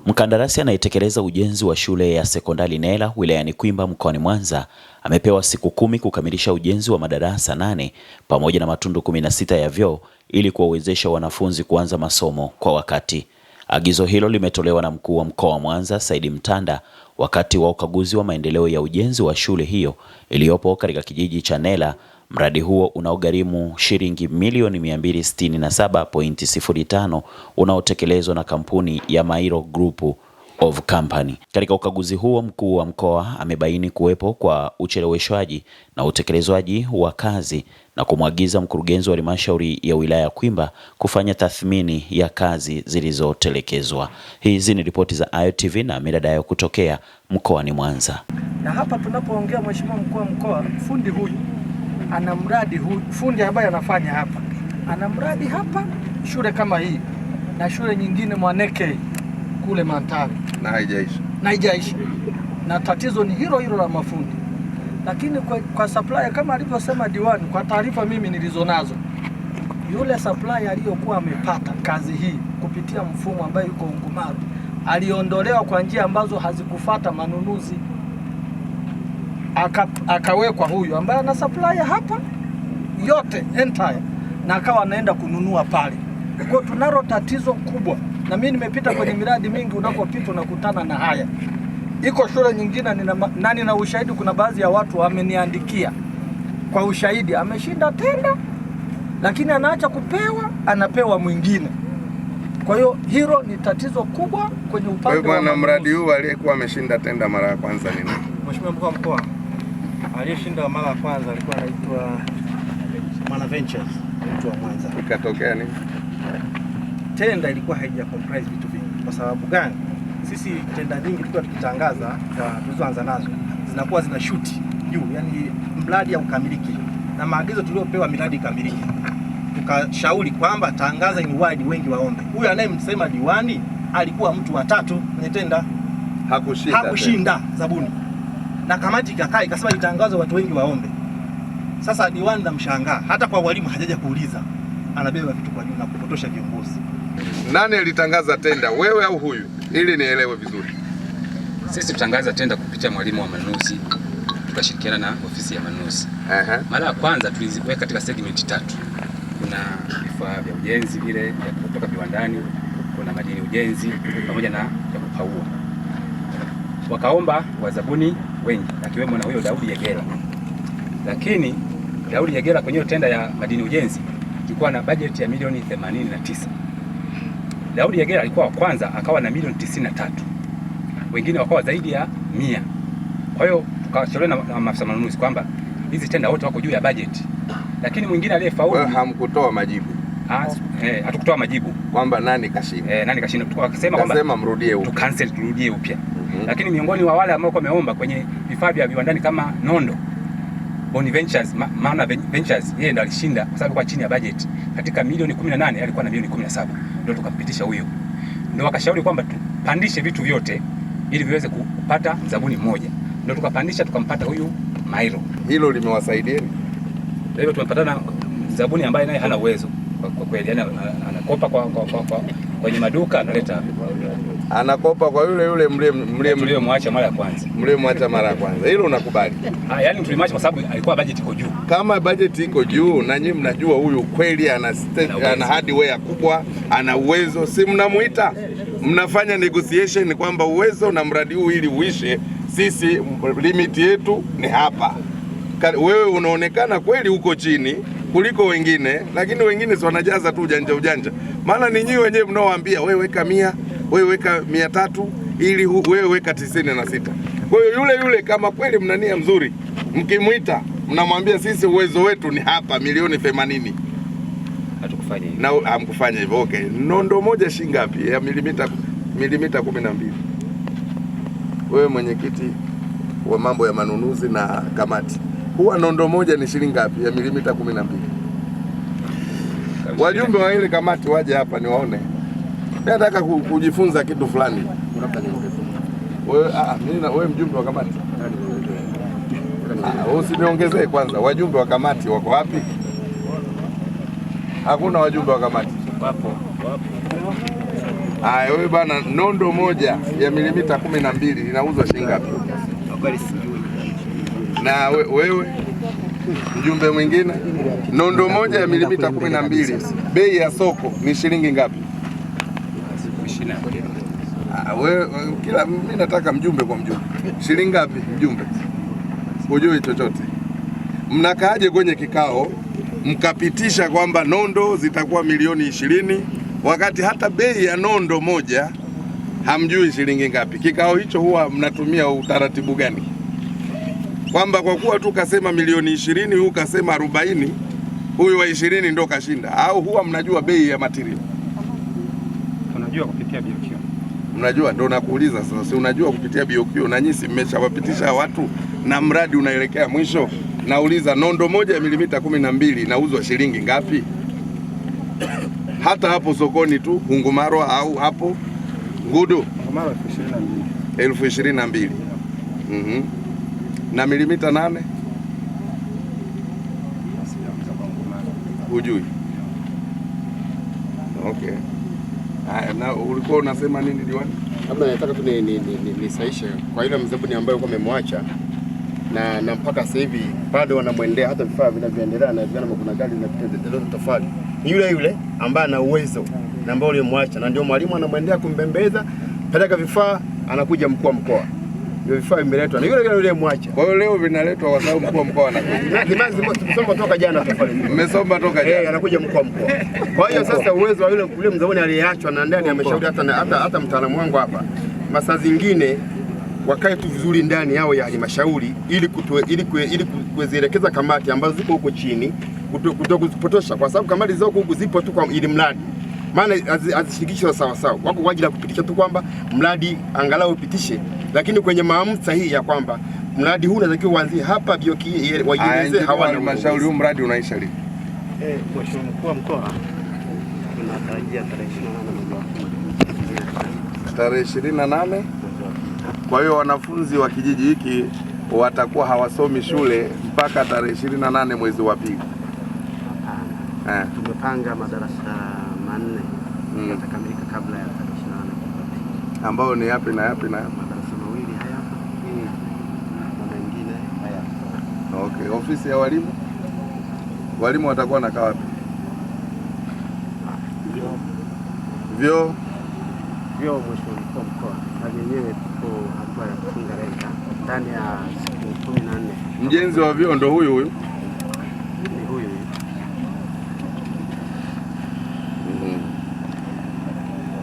Mkandarasi anayetekeleza ujenzi wa shule ya sekondari Nela wilayani Kwimba mkoani Mwanza amepewa siku 10 kukamilisha ujenzi wa madarasa 8 pamoja na matundu 16 ya vyoo ili kuwawezesha wanafunzi kuanza masomo kwa wakati. Agizo hilo limetolewa na mkuu wa mkoa wa Mwanza Saidi Mtanda wakati wa ukaguzi wa maendeleo ya ujenzi wa shule hiyo iliyopo katika kijiji cha Nela. Mradi huo unaogharimu shilingi milioni 267.05 unaotekelezwa na kampuni ya Mairo Group of Company. Katika ukaguzi huo, mkuu wa mkoa amebaini kuwepo kwa ucheleweshwaji na utekelezwaji wa kazi na kumwagiza mkurugenzi wa halmashauri ya wilaya ya Kwimba kufanya tathmini ya kazi zilizotelekezwa. Hizi ni ripoti za AyoTV na Miradayo kutokea mkoani Mwanza. Na hapa tunapoongea, mheshimiwa mkuu wa mkoa, fundi huyu ana mradi huu, fundi ambaye anafanya hapa ana mradi hapa shule kama hii na shule nyingine Mwaneke kule Mantari na haijaisha na tatizo ni hilo hilo la mafundi. Lakini kwa supplier kama alivyosema diwani, kwa taarifa mimi nilizonazo, yule supplier aliyokuwa amepata kazi hii kupitia mfumo ambaye yuko Ungumaru aliondolewa kwa njia ambazo hazikufuata manunuzi, akawekwa huyu ambaye ana supplier hapa yote entire na akawa anaenda kununua pale. Kwa tunalo tatizo kubwa, na mimi nimepita kwenye miradi mingi, unapopita unakutana na haya. Iko shule nyingine nina ushahidi, kuna baadhi ya watu wameniandikia kwa ushahidi ameshinda tenda lakini anaacha kupewa, anapewa mwingine. Kwa hiyo hilo ni tatizo kubwa kwenye upande wa bwana. Mradi huu aliyekuwa ameshinda tenda mara ya kwanza ni nani? Mheshimiwa mkuu wa mkoa, aliyeshinda mara ya kwanza alikuwa anaitwa Mana Ventures, mtu wa Mwanza. Ikatokea nini? Tenda ilikuwa haija comprise vitu vingi. Kwa sababu gani? Sisi tenda nyingi tulikuwa tukitangaza kwa tulizoanza nazo zinakuwa zina shoot juu, yani mradi haukamiliki na maagizo tuliopewa miradi ikamiliki. Tukashauri kwamba tangaza in wide, wengi waombe. Huyu anayemsema diwani alikuwa mtu wa tatu kwenye tenda, hakushinda zabuni, na kamati ikakaa ikasema itangazo watu wengi waombe. Sasa diwani namshangaa, hata kwa walimu hajaja kuuliza, anabeba vitu kwa juu na kupotosha viongozi. Nani alitangaza tenda, wewe au huyu? Ili nielewe vizuri. Sisi tutangaza tenda kupitia mwalimu wa manunuzi, tukashirikiana na ofisi ya manunuzi. Mara ya kwanza tuliziweka katika segment 3. Kuna vifaa vya ujenzi vile vya kutoka viwandani, kuna madini ujenzi pamoja na ya kupaua. Wakaomba wazabuni wengi akiwemo na huyo Daudi Yegela. Lakini Daudi Yegela kwenye tenda ya madini ujenzi ilikuwa na budget ya milioni 89. Daudi Yegela alikuwa wa kwanza akawa na milioni 93. Wengine wakawa zaidi ya 100. Kwa hiyo tukashauriana na maafisa manunuzi kwamba hizi tenda wote wako juu ya budget. Lakini mwingine aliyefaulu, wewe hamkutoa majibu. Hatukutoa majibu kwamba nani kashinda. Nani kashinda. Tukasema kwamba mrudie upya. Tucancel, turudie upya. Lakini miongoni wa wale ambao wameomba kwenye vifaa vya viwandani kama Nondo, Boni Ventures, Mana Ventures, yeye ndo alishinda kwa sababu kwa chini ya budget. Katika milioni 18 alikuwa na milioni 17. Ndio tukampitisha huyo. Ndio wakashauri kwamba tupandishe vitu vyote ili viweze kupata mzabuni mmoja. Ndio tukapandisha tukampata huyu Mairo. Hilo limewasaidia? Leo tumepatana mzabuni ambaye naye hana uwezo kwa kweli, yani anakopa kwenye maduka, analeta anakopa kwa yule mliomwacha mara ya kwanza. Hilo unakubali? Yani tulimwacha kwa sababu alikuwa budget iko juu. Kama budget iko juu na nyinyi mnajua huyu kweli ana hardware kubwa, ana uwezo, si mnamuita, mnafanya negotiation kwamba uwezo na mradi huu ili uishe, sisi limit yetu ni hapa. Wewe unaonekana kweli uko chini kuliko wengine, lakini wengine si wanajaza tu ujanja. Maana ni nyinyi wenyewe mnaoambia wewe weka 100, wewe weka 300, ili wewe weka 96. Kwa hiyo yule kama kweli mna nia mzuri, mkimuita mnamwambia sisi uwezo wetu ni hapa milioni 80. Hatukufanya hivyo. Na hamkufanya hivyo. Okay. Nondo moja shilingi ngapi? Ya milimita 12. Wewe mwenyekiti wa mambo ya manunuzi na kamati, huwa nondo moja ni shilingi ngapi ya milimita 12? Wajumbe wa ile kamati waje hapa niwaone. Nataka kujifunza kitu fulani. Wewe mjumbe wa kamati. Usiniongezee kwanza. Wajumbe wa kamati wako wapi? Hakuna wajumbe wa kamati. Wapo. Haya, wewe bana, nondo moja ya milimita 12 inauzwa shilingi ngapi? Na wewe mjumbe mwingine, nondo moja ya milimita 12 bei ya soko ni shilingi ngapi? Wewe kila mimi nataka mjumbe kwa mjumbe. Shilingi ngapi mjumbe? Hujui chochote. Mnakaaje kwenye kikao mkapitisha kwamba nondo zitakuwa milioni 20 wakati hata bei ya nondo moja hamjui shilingi ngapi? Kikao hicho huwa mnatumia utaratibu gani? Kwamba kwa kuwa tu kasema milioni 20, huyu kasema 40, huyu wa 20 ndo kashinda, au huwa mnajua bei ya material? Tunajua kupitia BOQ. Mnajua, ndo nakuuliza sasa, si unajua kupitia BOQ na nyinyi si mmeshawapitisha watu na mradi unaelekea mwisho? Nauliza, nondo moja ya milimita 12 inauzwa shilingi ngapi? Hata hapo sokoni tu Hungumarwa au hapo Ngudu? Hungumarwa 22,000. Na milimita 8? Hujui? Okay. Na ulikuwa unasema nini diwani? Labda nataka tu nisaishe kwa ile mzabuni ambayo kwa memwacha na mpaka sasa hivi bado wanamwendea, hata vifaa vinavyoendelea na vijana, kuna gari zinapita tofauti. Yule ambaye ana uwezo na ambaye ulimwacha, na ndio mwalimu anamwendea kumbembeza, peleka vifaa, anakuja mkuu wa mkoa. Ndio vifaa vimeletwa na yule mwacha. Kwa hiyo leo vinaletwa kwa sababu mkuu wa mkoa anakuja. Tumesoma toka jana tofauti. Mmesoma toka jana. Anakuja mkuu wa mkoa. Kwa hiyo sasa uwezo wa yule mzabuni aliyeachwa na ndani ameshauri hata mtaalamu wangu hapa, masaa zingine wakae tu vizuri ndani yao ya halmashauri ili kuzielekeza kamati ambazo ziko huko chini kutokupotosha, kwa sababu kamati zao huko zipo tu kwa ili mradi, maana hazishirikishwe sawa sawa, wako kwa ajili ya kupitisha tu kwamba mradi angalau upitishe, lakini kwenye maamuzi sahihi ya kwamba mradi huu unatakiwa uanzie hapa BOQ wajieleze hawana halmashauri. Huu mradi unaisha lini? Mheshimiwa mkuu wa mkoa tunatarajia tarehe 28. Kwa hiyo wanafunzi wa kijiji hiki watakuwa hawasomi shule mpaka tarehe 28 mwezi wa pili. Tumepanga madarasa 4 yatakamilika kabla ya tarehe 28. Ambayo ni yapi na yapi na yapi? Madarasa 2 haya na mengine haya. Okay, ofisi ya walimu? Walimu watakuwa na wapi? Vyoo? Vyoo, Mheshimiwa mkuu wa mkoa, na yenyewe tuko hatua ya kufunga renta ndani ya siku 14. Mjenzi wa vyoo ndo huyu? Ni huyu.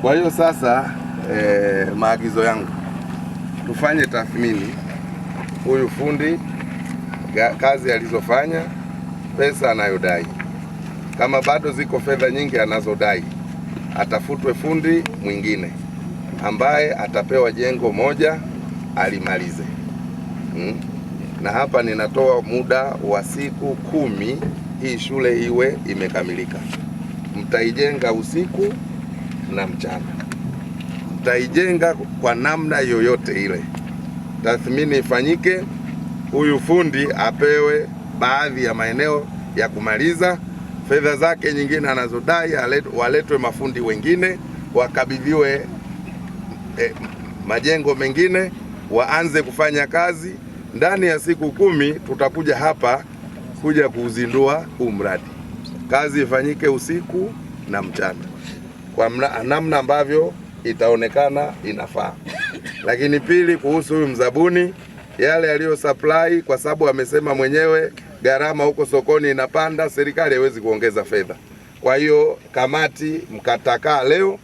Kwa hiyo sasa maagizo yangu, tufanye tathmini huyu fundi, kazi alizofanya, pesa anayodai. Kama bado ziko fedha nyingi anazodai, atafutwe fundi mwingine ambaye atapewa jengo moja alimalize. Na hapa ninatoa muda wa siku 10 hii shule iwe imekamilika. Mtaijenga usiku na mchana, mtaijenga kwa namna yoyote ile. Tathmini ifanyike, huyu fundi apewe baadhi ya maeneo ya kumaliza, fedha zake nyingine anazodai waletwe mafundi wengine, wakabidhiwe majengo mengine, waanze kufanya kazi. Ndani ya siku 10 tutakuja hapa kuja kuuzindua huu mradi. Kazi ifanyike usiku na mchana kwa namna ambavyo itaonekana inafaa. Lakini pili, kuhusu huyu mzabuni, yale aliyo supply, kwa sababu amesema mwenyewe gharama huko sokoni inapanda, serikali haiwezi kuongeza fedha. Kwa hiyo kamati mkatakaa leo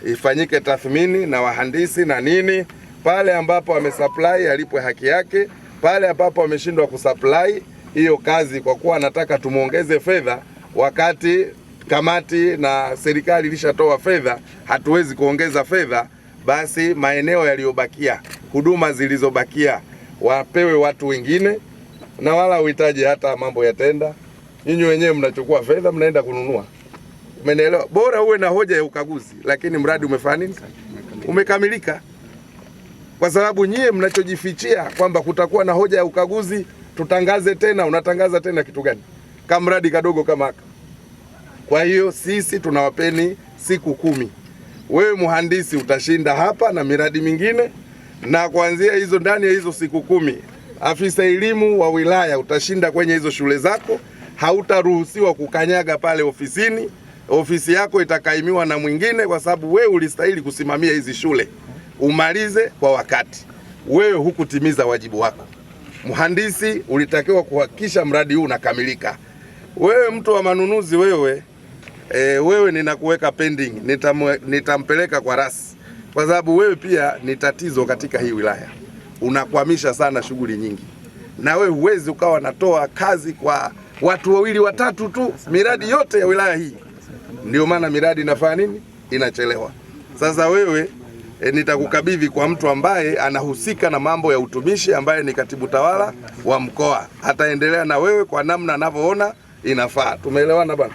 ifanyike tathmini na wahandisi na nini, pale ambapo amesupply alipwe haki yake, pale ambapo ameshindwa kusupply hiyo kazi kwa kuwa anataka tumuongeze fedha, wakati kamati na serikali ilishatoa fedha, hatuwezi kuongeza fedha, basi maeneo yaliyobakia, huduma zilizobakia wapewe watu wengine, na wala uhitaji hata mambo ya tenda. Nyinyi wenyewe mnachukua fedha mnaenda kununua. Umeelewa? Bora uwe na hoja ya ukaguzi, lakini mradi umefanya nini? Umekamilika. Kwa sababu nyie mnachojifichia kwamba kutakuwa na hoja ya ukaguzi, tutangaze tena. Unatangaza tena kitu gani kama mradi kadogo kama haka? Kwa hiyo sisi tunawapeni siku 10. wewe mhandisi utashinda hapa na miradi mingine, na kuanzia hizo ndani ya hizo siku 10 afisa elimu wa wilaya utashinda kwenye hizo shule zako, hautaruhusiwa kukanyaga pale ofisini. Ofisi yako itakaimiwa na mwingine, kwa sababu wewe ulistahili kusimamia hizi shule umalize kwa wakati. Wewe hukutimiza wajibu wako. Mhandisi ulitakiwa kuhakikisha mradi huu unakamilika. Wewe mtu wa manunuzi, wewe ninakuweka pending, nitampeleka kwa rasi, kwa sababu wewe pia ni tatizo katika hii wilaya. Unakwamisha sana shughuli nyingi, na wewe huwezi ukawa natoa kazi kwa watu 2 watatu tu miradi yote ya wilaya hii. Ndio maana miradi inafanya nini? Inachelewa. Sasa wewe nitakukabidhi kwa mtu ambaye anahusika na mambo ya utumishi, ambaye ni katibu tawala wa mkoa. Ataendelea na wewe kwa namna anavyoona inafaa. Tumeelewana bana?